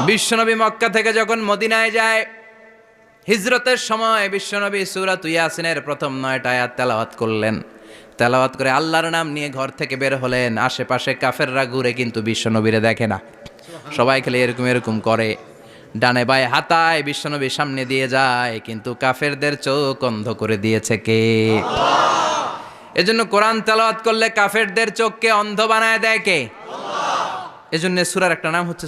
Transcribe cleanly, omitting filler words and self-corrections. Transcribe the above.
বিশ্বনবী মক্কা থেকে যখন মদিনায় যায়, হিজরতের সময় বিশ্বনবী সূরাত ইয়াসিনের প্রথম 9টা আয়াত তেলাওয়াত করলেন। তেলাওয়াত করে আল্লাহর নাম নিয়ে ঘর থেকে বের হলেন। আশেপাশে কাফেররা ঘুরে কিন্তু বিশ্বনবীরে দেখে না, সবাই খেলে এরকম এরকম করে, ডানে বায়ে হাতায় বিশ্বনবীর সামনে দিয়ে যায়, কিন্তু কাফেরদের চোখ অন্ধ করে দিয়েছে কে? এজন্য কোরআন তেলাওয়াত করলে কাফেরদের চোখকে অন্ধ বানায় দেয় কে? এজন্য সূরার একটা নাম হচ্ছে